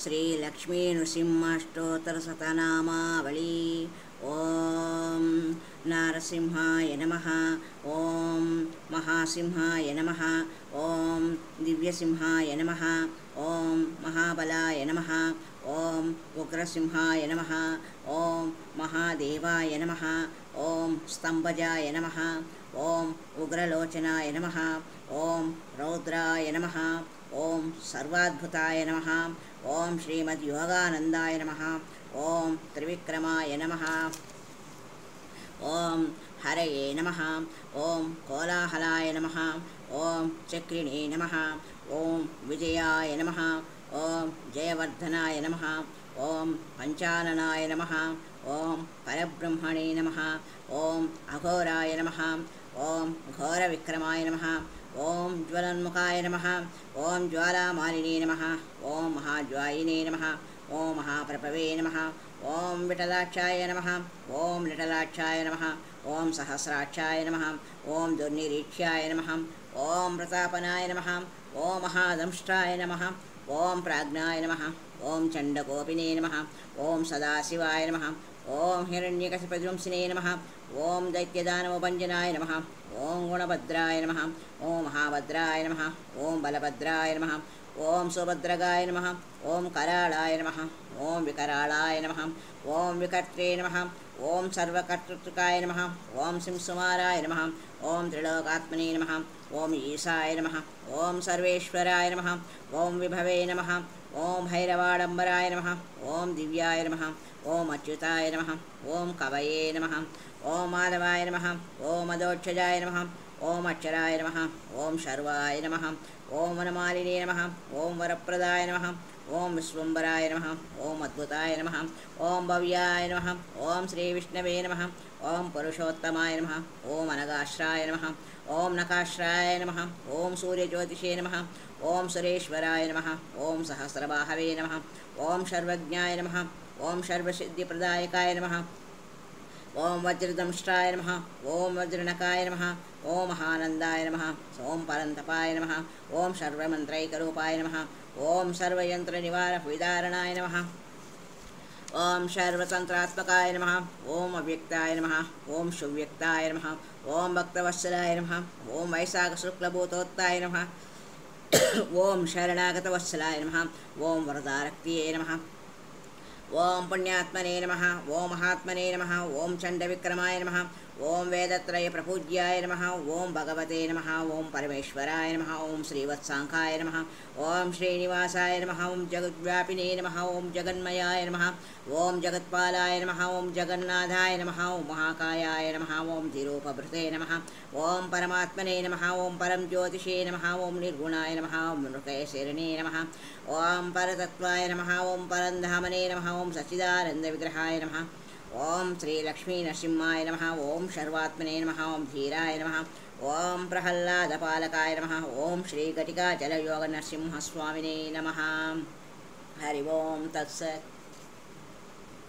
श्री लक्ष्मी नृसिंहाष्टोत्तर शतनामावली। ओम नारसिंहाय नमः। ओम महासिंहाय नमः। ओम दिव्यसिंहाय नमः। ओम महाबलाय नमः। ओम उग्रसिंहाय नमः। ओम महादेवाय नमः। ओम स्तंभजाय नमः। ओम उग्रलोचनाय नमः। ओम रौद्राय नमः। ओम सर्वाद्भुताय नमः। ओम श्रीमद्योगानंदाय नमः। ओम त्रिविक्रमाय नमः। ओम हरये नमः। ओम कोलाहलाय नमः। ओम चक्रिणे नमः। ओम विजयाय नमः। ओम जयवर्धनाय नमः। ओम पंचाननाय नमः। ओम परब्रह्मणे नमः। ओम अघोराय नमः। ओम घोरविक्रमाय नमः। ओम ज्वलन्मुखाय नमः। ओम ज्वालामालिने नमः। ओम महाज्वायिने नमः। ओम महाप्रभवे नमः। ओम विठलाक्षाय नमः। ओम लिटलाक्षाय नमः। ओम सहस्राक्षाय नमः। ओम दुर्निरीक्ष्याय नमः। ओम प्रतापनाय नमः। ओम महादंष्ट्राय नमः। ओम प्राज्ञाय नमः। ओम चण्डकोपिने नमः। ओम सदाशिवाय नमः। ओम हिरण्यकशिपविध्वंसिने नमः। ओम दैत्यदानवभञ्जनाय नमः। ओम गुणभद्राय नमः। ओम महाभद्राय नमः। ओम बलभद्राय नमः। ओम सुभद्रगाय नमः। ओम कराळाय नमः। ओम विकराळाय नमः। ओम विकर्त्रे नमः। ओम सर्वकर्तृकाय नमः। ओम सिंसुमाराय नमः। ओम त्रिलोकात्मने नमः। ओम ईशाय नमः। ओम सर्वेश्वराय नमः। ओम विभवे नमः। ओम भैरवाडम्बराय नमः। ओम दिव्याय नमः। ओम अच्युताय नमः। ओम कवये नमः। ओम माधवाय नमः। ओम अदोक्षजाय नमः। ओम अक्षराय नमः। ओम शर्वाय नमः। ओम वनमालिने नमः। ओम वरप्रदाय नमः। ओम विश्वम्भराय नमः। ओम अद्भुताय नमः। ओम भव्याय नमः। ओम श्रीविष्णवे नमः। ओम पुरुषोत्तमाय नमः। ओम अनगाश्राय नमः। ओम नकाश्राय नमः। ओम सूर्यज्योतिषे नमः। ओम सुरेश्वराय नमः। ओम सहस्रबाहवे नमः। ओम सर्वज्ञाय नमः। ओम सर्वसिद्धिप्रदायकाय नमः। ओम वज्रदंष्ट्राय नमः। ओम वज्रनकाय नमः। ओम महानंदाय नमः। ओम परन्तपाय नमः। ओम सर्वमन्त्रैकरूपाय नमः। ओम सर्वयन्त्रनिवारविदारणाय नमः। ओम सर्वतंत्रात्मकाय नमः। ओम अव्यक्ताय नमः। ओम सुव्यक्ताय नमः। ओम भक्तवत्सलाय नमः। ओम वैशाखशुक्लभूतोत्ताय नमः। ओम शरणागतवत्सलाय नमः। ओम वरदारक्तिये नमः। ओम पुण्यात्मने नमः। ओम महात्मने नमः। ओम चण्डविक्रमाय नमः। ओम वेदत्रय प्रपूज्याय नमः। ओम भगवते नमः। ओम परमेश्वराय नमः। ओम श्रीवत्सांखाय नमः। ओम श्रीनिवासाय नमः। ओम जगद्व्यापिने नमः। ओम जगन्मयाय नमः। ओम जगत्पालाय नमः। ओम जगन्नाथाय नमः। ओम महाकायाय नमः। ओम धीरूपभृते नमः। ओम परमात्मने नमः। ओम परम ज्योतिषे नमः। ओम निर्गुणाय नमः। ओम नृकेशरिणे नमः। ओम परतत्वाय नमः। ओम परन्धामने नमः। ओम सच्चिदानन्दविग्रहाय नमः। ओम श्रीलक्ष्मीनरसिंहाय नमः। ओम शर्वात्मने नमः। ओम धीराय नमः। ओम प्रह्लादपालकाय नमः। ओम श्रीघटिकाचलयोगनरसिंहस्वामिने नमः। हरि ओम तत्सत्।